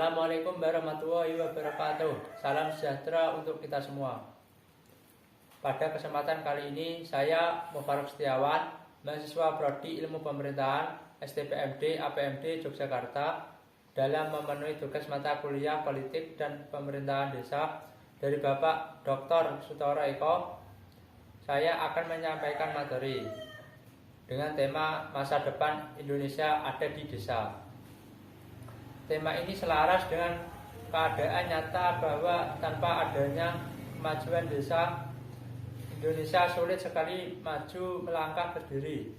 Assalamualaikum warahmatullahi wabarakatuh. Salam sejahtera untuk kita semua. Pada kesempatan kali ini, saya Mufaruk Setiawan, mahasiswa Prodi Ilmu Pemerintahan STPMD APMD Yogyakarta, dalam memenuhi tugas mata kuliah Politik dan Pemerintahan Desa dari Bapak Dr. Sutoro Eko. Saya akan menyampaikan materi dengan tema masa depan Indonesia ada di desa. Tema ini selaras dengan keadaan nyata bahwa tanpa adanya kemajuan desa, Indonesia sulit sekali maju melangkah berdiri,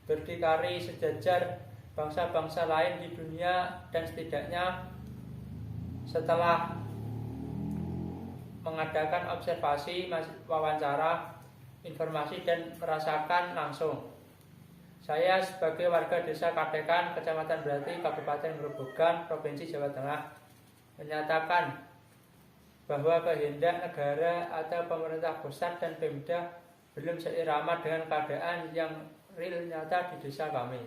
berdikari sejajar bangsa-bangsa lain di dunia, dan setidaknya setelah mengadakan observasi, wawancara, informasi, dan merasakan langsung. Saya sebagai warga desa Kadekan, Kecamatan Berati, Kabupaten Grobogan, Provinsi Jawa Tengah, menyatakan bahwa kehendak negara atau pemerintah pusat dan Pemda belum seirama dengan keadaan yang real nyata di desa kami.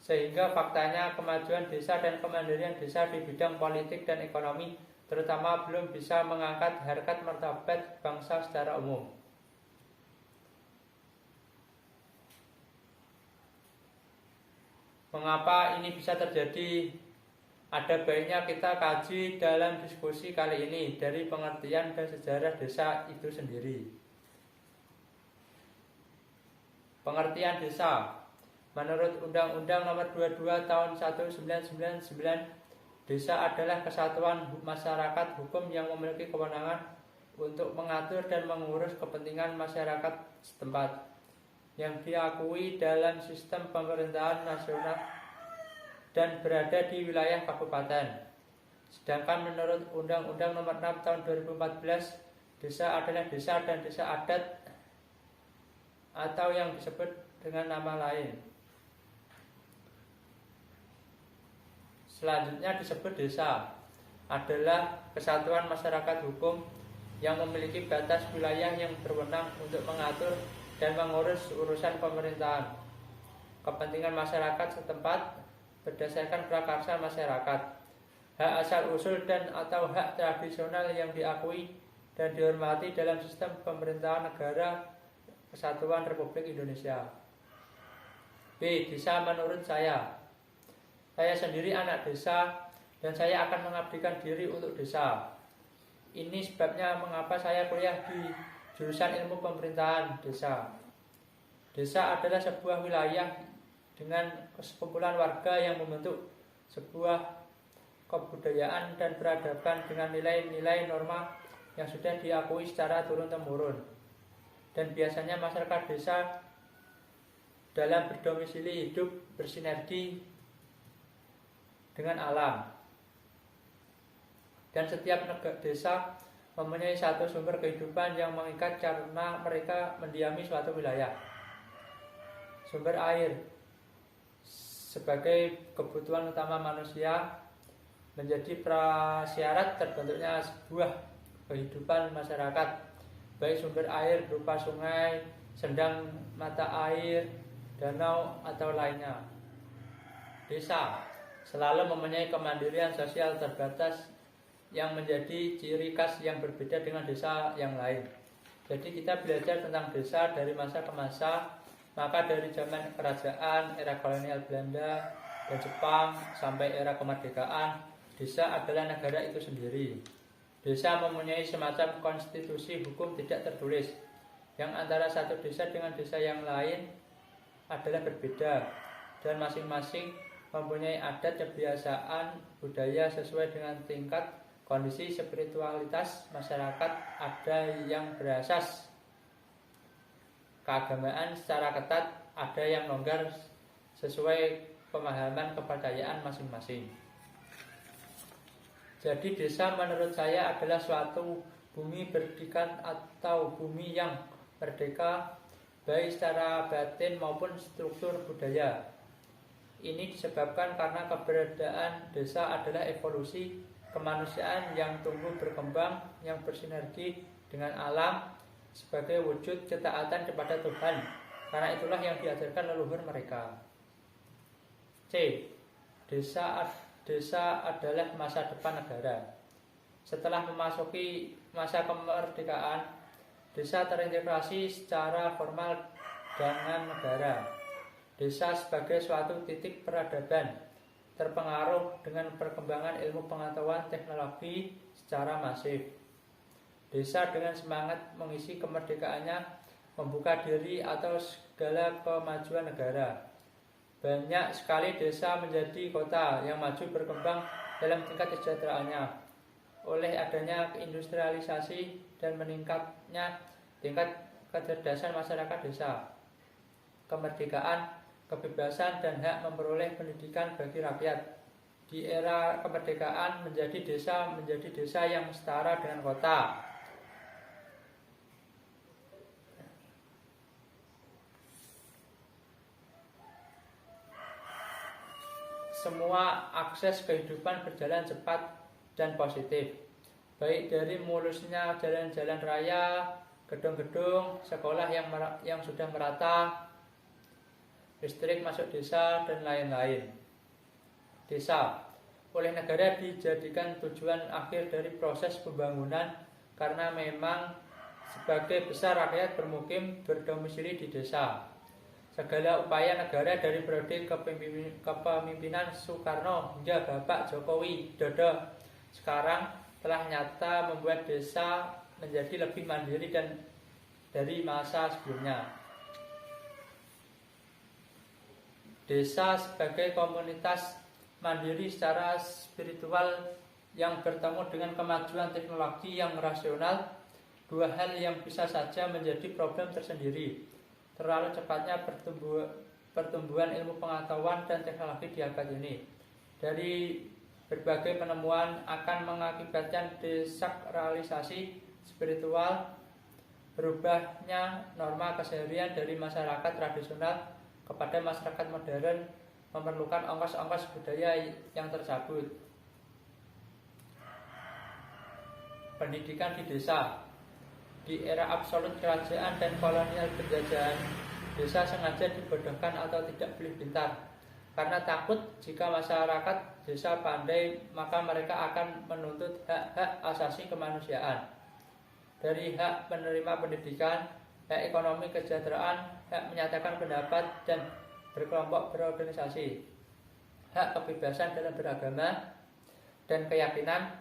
Sehingga faktanya kemajuan desa dan kemandirian desa di bidang politik dan ekonomi terutama belum bisa mengangkat harkat martabat bangsa secara umum. Mengapa ini bisa terjadi? Ada baiknya kita kaji dalam diskusi kali ini dari pengertian dan sejarah desa itu sendiri. Pengertian desa. Menurut Undang-Undang Nomor 22 Tahun 1999, desa adalah kesatuan masyarakat hukum yang memiliki kewenangan untuk mengatur dan mengurus kepentingan masyarakat setempat, yang diakui dalam sistem pemerintahan nasional dan berada di wilayah kabupaten. Sedangkan menurut Undang-Undang Nomor 6 Tahun 2014, desa adalah desa dan desa adat atau yang disebut dengan nama lain. Selanjutnya disebut desa adalah kesatuan masyarakat hukum yang memiliki batas wilayah yang berwenang untuk mengatur dan mengurus urusan pemerintahan, kepentingan masyarakat setempat berdasarkan prakarsa masyarakat, hak asal-usul dan atau hak tradisional yang diakui dan dihormati dalam sistem pemerintahan negara Kesatuan Republik Indonesia. B. Desa menurut saya sendiri anak desa dan saya akan mengabdikan diri untuk desa. Ini sebabnya mengapa saya kuliah di jurusan Ilmu Pemerintahan Desa. Desa adalah sebuah wilayah dengan sekumpulan warga yang membentuk sebuah kebudayaan dan peradaban dengan nilai-nilai norma yang sudah diakui secara turun-temurun. Dan biasanya masyarakat desa dalam berdomisili hidup bersinergi dengan alam. Dan setiap desa mempunyai satu sumber kehidupan yang mengikat karena mereka mendiami suatu wilayah. Sumber air sebagai kebutuhan utama manusia menjadi prasyarat terbentuknya sebuah kehidupan masyarakat, baik sumber air berupa sungai, sendang mata air, danau atau lainnya. Desa selalu mempunyai kemandirian sosial terbatas yang menjadi ciri khas yang berbeda dengan desa yang lain. Jadi kita belajar tentang desa dari masa ke masa, maka dari zaman kerajaan, era kolonial Belanda dan Jepang sampai era kemerdekaan, desa adalah negara itu sendiri. Desa mempunyai semacam konstitusi hukum tidak tertulis, yang antara satu desa dengan desa yang lain adalah berbeda, dan masing-masing mempunyai adat, kebiasaan, budaya sesuai dengan tingkat kondisi spiritualitas masyarakat. Ada yang berasas keagamaan secara ketat, ada yang longgar sesuai pemahaman kepercayaan masing-masing. Jadi desa menurut saya adalah suatu bumi berdikar atau bumi yang merdeka baik secara batin maupun struktur budaya. Ini disebabkan karena keberadaan desa adalah evolusi kemanusiaan yang tumbuh berkembang, yang bersinergi dengan alam sebagai wujud ketaatan kepada Tuhan. Karena itulah yang diajarkan leluhur mereka. C. Desa desa adalah masa depan negara. Setelah memasuki masa kemerdekaan, desa terintegrasi secara formal dengan negara. Desa sebagai suatu titik peradaban terpengaruh dengan perkembangan ilmu pengetahuan teknologi secara masif. Desa dengan semangat mengisi kemerdekaannya membuka diri atau segala kemajuan negara. Banyak sekali desa menjadi kota yang maju berkembang dalam tingkat kesejahteraannya oleh adanya industrialisasi dan meningkatnya tingkat kecerdasan masyarakat desa. Kemerdekaan, kebebasan, dan hak memperoleh pendidikan bagi rakyat. Di era kemerdekaan menjadi desa yang setara dengan kota. Semua akses kehidupan berjalan cepat dan positif, baik dari mulusnya jalan-jalan raya, gedung-gedung, sekolah yang sudah merata, listrik masuk desa, dan lain-lain. Desa oleh negara dijadikan tujuan akhir dari proses pembangunan karena memang sebagai besar rakyat bermukim berdomisili di desa. Segala upaya negara dari periode kepemimpinan Soekarno hingga Bapak Jokowi Dodo sekarang telah nyata membuat desa menjadi lebih mandiri dan dari masa sebelumnya. Desa sebagai komunitas mandiri secara spiritual yang bertemu dengan kemajuan teknologi yang rasional, dua hal yang bisa saja menjadi problem tersendiri. Terlalu cepatnya pertumbuhan ilmu pengetahuan dan teknologi di abad ini. Dari berbagai penemuan akan mengakibatkan desakralisasi spiritual, berubahnya norma keseharian dari masyarakat tradisional kepada masyarakat modern, memerlukan ongkos-ongkos budaya yang tercabut. Pendidikan di desa. Di era absolut kerajaan dan kolonial penjajahan, desa sengaja dibodohkan atau tidak boleh pintar. Karena takut jika masyarakat desa pandai, maka mereka akan menuntut hak-hak asasi kemanusiaan. Dari hak menerima pendidikan, hak ekonomi kesejahteraan, hak menyatakan pendapat dan berkelompok berorganisasi, hak kebebasan dalam beragama dan keyakinan,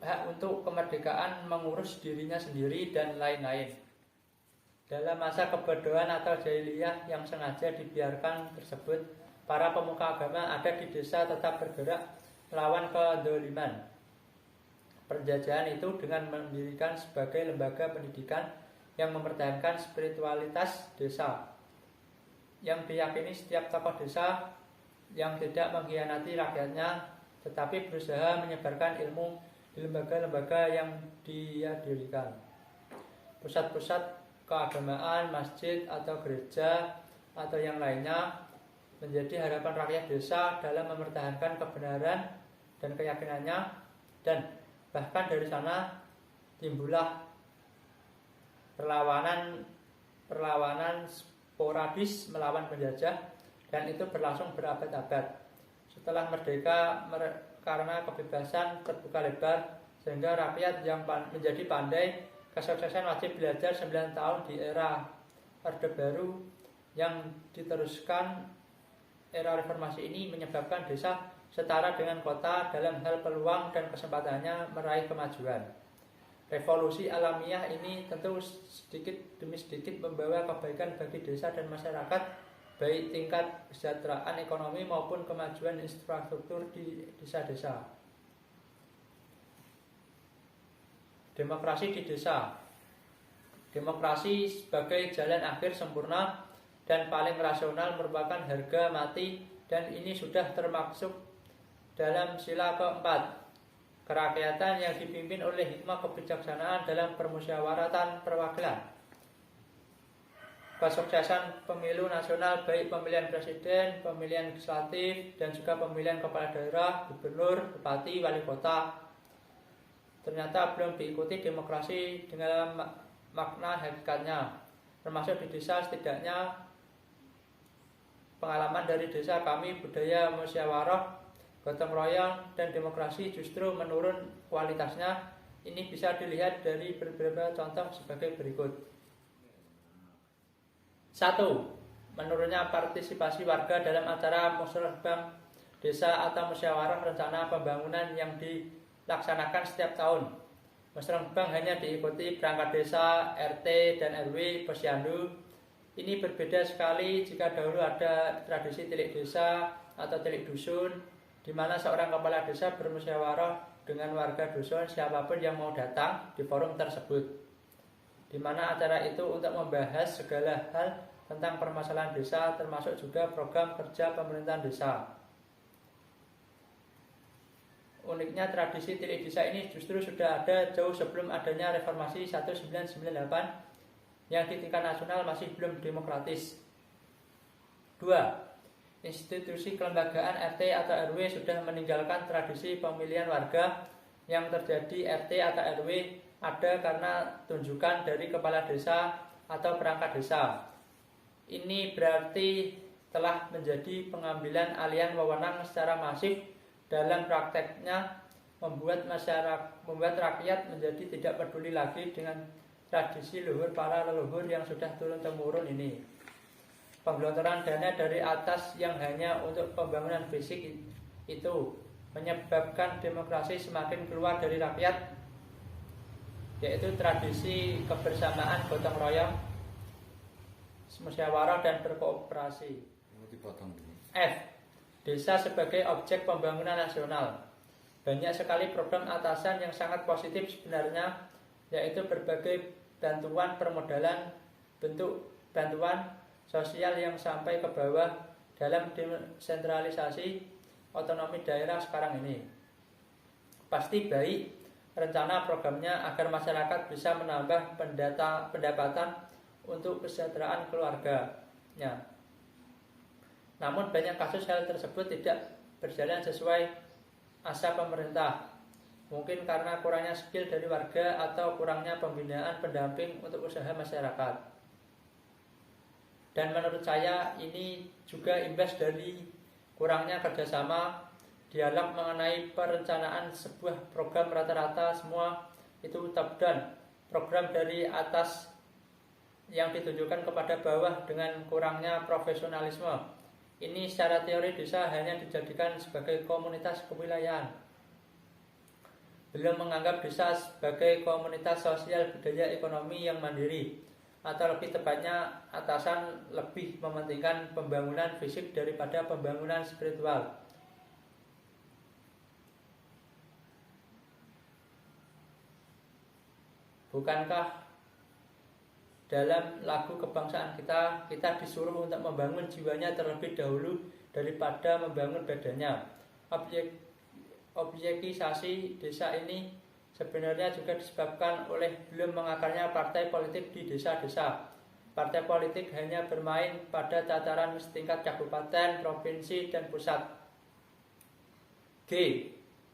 hak untuk kemerdekaan mengurus dirinya sendiri, dan lain-lain. Dalam masa kebodohan atau jahiliyah yang sengaja dibiarkan tersebut, para pemuka agama ada di desa tetap bergerak melawan kedzaliman penjajahan itu dengan mendirikan sebagai lembaga pendidikan yang mempertahankan spiritualitas desa, yang diyakini setiap tokoh desa yang tidak mengkhianati rakyatnya tetapi berusaha menyebarkan ilmu di lembaga-lembaga yang dia dirikan. Pusat-pusat keagamaan, masjid atau gereja atau yang lainnya menjadi harapan rakyat desa dalam mempertahankan kebenaran dan keyakinannya, dan bahkan dari sana timbullah perlawanan sporadis melawan penjajah, dan itu berlangsung berabad-abad. Setelah merdeka, karena kebebasan terbuka lebar sehingga rakyat yang menjadi pandai, kesuksesan wajib belajar 9 tahun di era Orde Baru yang diteruskan era reformasi ini menyebabkan desa setara dengan kota dalam hal peluang dan kesempatannya meraih kemajuan. Revolusi alamiah ini tentu sedikit demi sedikit membawa kebaikan bagi desa dan masyarakat, baik tingkat kesejahteraan ekonomi maupun kemajuan infrastruktur di desa-desa. Demokrasi di desa. Demokrasi sebagai jalan akhir sempurna dan paling rasional merupakan harga mati, dan ini sudah termaksud dalam sila keempat. Kerakyatan yang dipimpin oleh hikmah kebijaksanaan dalam permusyawaratan perwakilan. Kesuksesan pemilu nasional, baik pemilihan presiden, pemilihan legislatif, dan juga pemilihan kepala daerah, gubernur, bupati, wali kota, ternyata belum diikuti demokrasi dengan makna hakikatnya. Termasuk di desa, setidaknya pengalaman dari desa kami budaya musyawarah gotong royong dan demokrasi justru menurun kualitasnya. Ini bisa dilihat dari beberapa contoh sebagai berikut. 1. Menurunnya partisipasi warga dalam acara musyawarah desa atau musyawarah rencana pembangunan yang dilaksanakan setiap tahun. Musyawarah hanya diikuti perangkat desa, RT, dan RW, posyandu. Ini berbeda sekali jika dahulu ada tradisi tilik desa atau tilik dusun, di mana seorang kepala desa bermusyawarah dengan warga dusun siapapun yang mau datang di forum tersebut, di mana acara itu untuk membahas segala hal tentang permasalahan desa, termasuk juga program kerja pemerintahan desa. Uniknya tradisi tilik desa ini justru sudah ada jauh sebelum adanya reformasi 1998 yang di tingkat nasional masih belum demokratis. 2. Institusi kelembagaan RT atau RW sudah meninggalkan tradisi pemilihan warga yang terjadi. RT atau RW ada karena tunjukan dari kepala desa atau perangkat desa. Ini berarti telah menjadi pengambilan alihan wewenang secara masif. Dalam prakteknya membuat rakyat menjadi tidak peduli lagi dengan tradisi luhur para leluhur yang sudah turun-temurun ini. Penggelontoran dana dari atas yang hanya untuk pembangunan fisik itu menyebabkan demokrasi semakin keluar dari rakyat, yaitu tradisi kebersamaan gotong royong, musyawarah dan berkooperasi. F. Desa sebagai objek pembangunan nasional. Banyak sekali program atasan yang sangat positif sebenarnya, yaitu berbagai bantuan permodalan, bentuk bantuan sosial yang sampai ke bawah dalam desentralisasi otonomi daerah sekarang ini. Pasti baik rencana programnya agar masyarakat bisa menambah pendapatan untuk kesejahteraan keluarganya. Namun banyak kasus hal tersebut tidak berjalan sesuai asa pemerintah. Mungkin karena kurangnya skill dari warga atau kurangnya pembinaan pendamping untuk usaha masyarakat. Dan menurut saya ini juga imbas dari kurangnya kerjasama, dialog mengenai perencanaan sebuah program. Rata-rata semua itu top down, program dari atas yang ditujukan kepada bawah dengan kurangnya profesionalisme. Ini secara teori desa hanya dijadikan sebagai komunitas kewilayahan, belum menganggap desa sebagai komunitas sosial budaya ekonomi yang mandiri, atau lebih tepatnya atasan lebih mementingkan pembangunan fisik daripada pembangunan spiritual. Bukankah dalam lagu kebangsaan kita disuruh untuk membangun jiwanya terlebih dahulu daripada membangun badannya? Objektisasi desa ini sebenarnya juga disebabkan oleh belum mengakarnya partai politik di desa-desa. Partai politik hanya bermain pada tataran setingkat kabupaten, provinsi, dan pusat. G.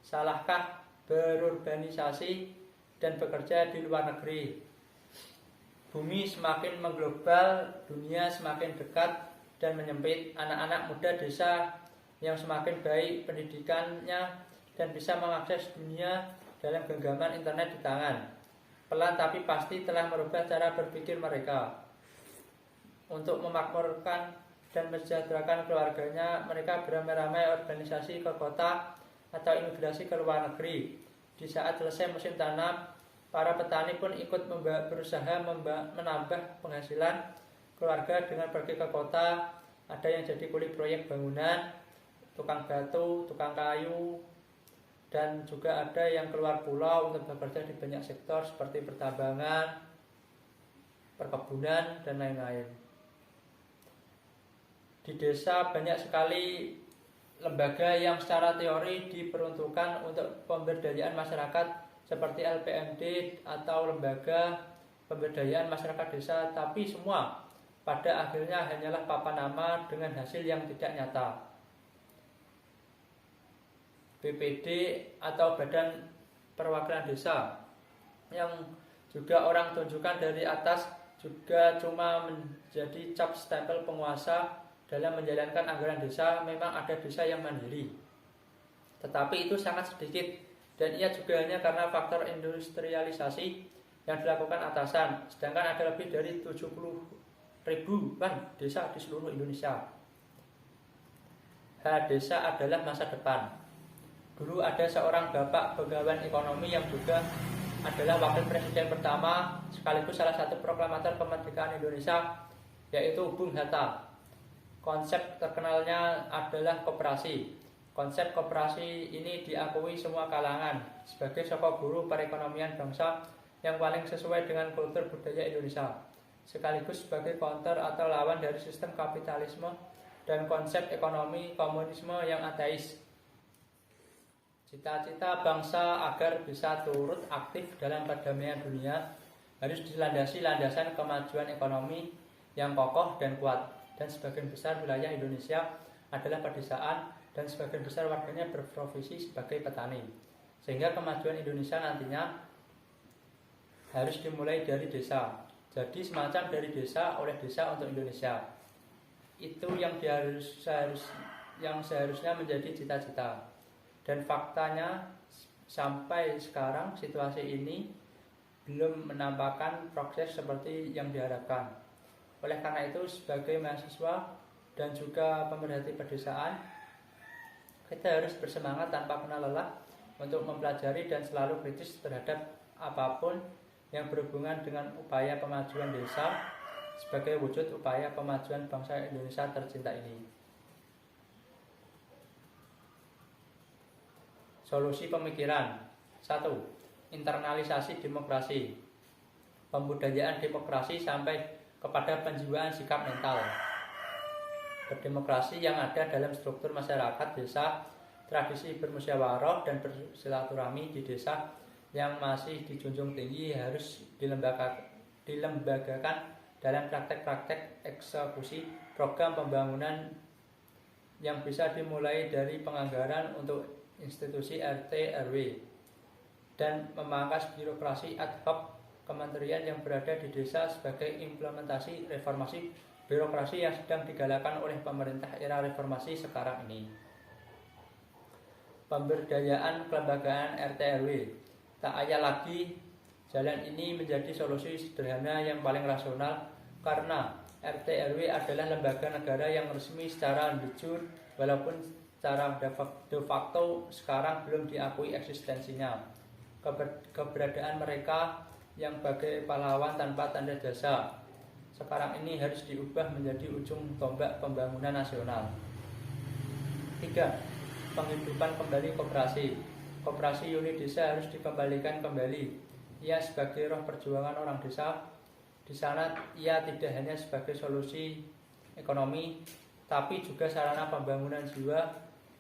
Salahkah berurbanisasi dan bekerja di luar negeri? Bumi semakin mengglobal, dunia semakin dekat dan menyempit. Anak-anak muda desa yang semakin baik pendidikannya dan bisa mengakses dunia dalam genggaman internet di tangan. Pelan tapi pasti telah merubah cara berpikir mereka. Untuk memakmurkan dan mensejahterakan keluarganya, mereka beramai-ramai organisasi ke kota atau imigrasi ke luar negeri. Di saat selesai musim tanam, para petani pun ikut berusaha menambah penghasilan keluarga dengan pergi ke kota. Ada yang jadi kuli proyek bangunan, tukang batu, tukang kayu, dan juga ada yang keluar pulau untuk bekerja di banyak sektor seperti pertambangan, perkebunan, dan lain-lain. Di desa banyak sekali lembaga yang secara teori diperuntukkan untuk pemberdayaan masyarakat seperti LPMD atau lembaga pemberdayaan masyarakat desa, tapi semua pada akhirnya hanyalah papan nama dengan hasil yang tidak nyata. BPD atau Badan Perwakilan Desa yang juga orang tunjukkan dari atas juga cuma menjadi cap stempel penguasa dalam menjalankan anggaran desa. Memang ada desa yang mandiri, tetapi itu sangat sedikit, dan ia juga hanya karena faktor industrialisasi yang dilakukan atasan, sedangkan ada lebih dari 70 ribuan desa di seluruh Indonesia. Desa adalah masa depan. Dulu ada seorang bapak begawan ekonomi yang juga adalah wakil presiden pertama sekaligus salah satu proklamator kemerdekaan Indonesia, yaitu Bung Hatta. Konsep terkenalnya adalah koperasi. Konsep koperasi ini diakui semua kalangan sebagai sosok guru perekonomian bangsa yang paling sesuai dengan kultur budaya Indonesia, sekaligus sebagai counter atau lawan dari sistem kapitalisme dan konsep ekonomi komunisme yang ateis. Cita-cita bangsa agar bisa turut aktif dalam perdamaian dunia harus dilandasi landasan kemajuan ekonomi yang kokoh dan kuat, dan sebagian besar wilayah Indonesia adalah pedesaan dan sebagian besar warganya berprofesi sebagai petani, sehingga kemajuan Indonesia nantinya harus dimulai dari desa. Jadi semacam dari desa oleh desa untuk Indonesia. Itu yang seharusnya menjadi cita-cita. Dan faktanya sampai sekarang situasi ini belum menampakkan progres seperti yang diharapkan. Oleh karena itu, sebagai mahasiswa dan juga pemerhati pedesaan, kita harus bersemangat tanpa kenal lelah untuk mempelajari dan selalu kritis terhadap apapun yang berhubungan dengan upaya pemajuan desa sebagai wujud upaya pemajuan bangsa Indonesia tercinta ini. Solusi pemikiran. 1. Internalisasi demokrasi. Pembudayaan demokrasi sampai kepada penjiwaan sikap mental. Berdemokrasi yang ada dalam struktur masyarakat desa, tradisi bermusyawarah dan bersilaturahmi di desa yang masih dijunjung tinggi harus dilembagakan dalam praktek-praktek eksekusi program pembangunan yang bisa dimulai dari penganggaran untuk institusi RT RW dan memangkas birokrasi ad hoc kementerian yang berada di desa sebagai implementasi reformasi birokrasi yang sedang digalakkan oleh pemerintah era reformasi sekarang ini. Pemberdayaan kelembagaan RT RW. Tak ayal lagi, jalan ini menjadi solusi sederhana yang paling rasional karena RT RW adalah lembaga negara yang resmi secara de jure, walaupun secara de facto sekarang belum diakui eksistensinya. Keberadaan mereka yang bagai pahlawan tanpa tanda jasa sekarang ini harus diubah menjadi ujung tombak pembangunan nasional. 3. Penghidupan kembali koperasi. Koperasi unit desa harus dikembalikan kembali. Ia sebagai roh perjuangan orang desa. Di sana ia tidak hanya sebagai solusi ekonomi, tapi juga sarana pembangunan jiwa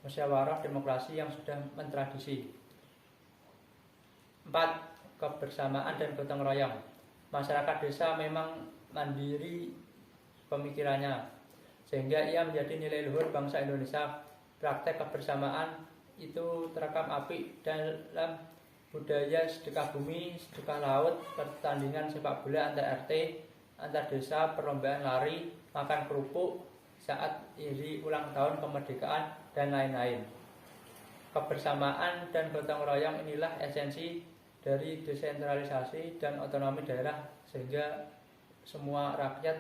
musyawarah demokrasi yang sudah mentradisi. 4. Kebersamaan dan gotong royong. Masyarakat desa memang mandiri pemikirannya, sehingga ia menjadi nilai luhur bangsa Indonesia. Praktek kebersamaan itu terekam apik dalam budaya sedekah bumi, sedekah laut, pertandingan sepak bola antar RT, antar desa, perlombaan lari, makan kerupuk saat iri ulang tahun kemerdekaan, dan lain-lain. Kebersamaan dan gotong royong inilah esensi dari desentralisasi dan otonomi daerah, sehingga semua rakyat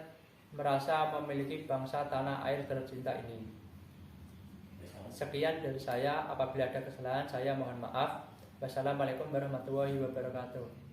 merasa memiliki bangsa tanah air tercinta ini. Sekian dari saya. Apabila ada kesalahan, saya mohon maaf. Wassalamualaikum warahmatullahi wabarakatuh.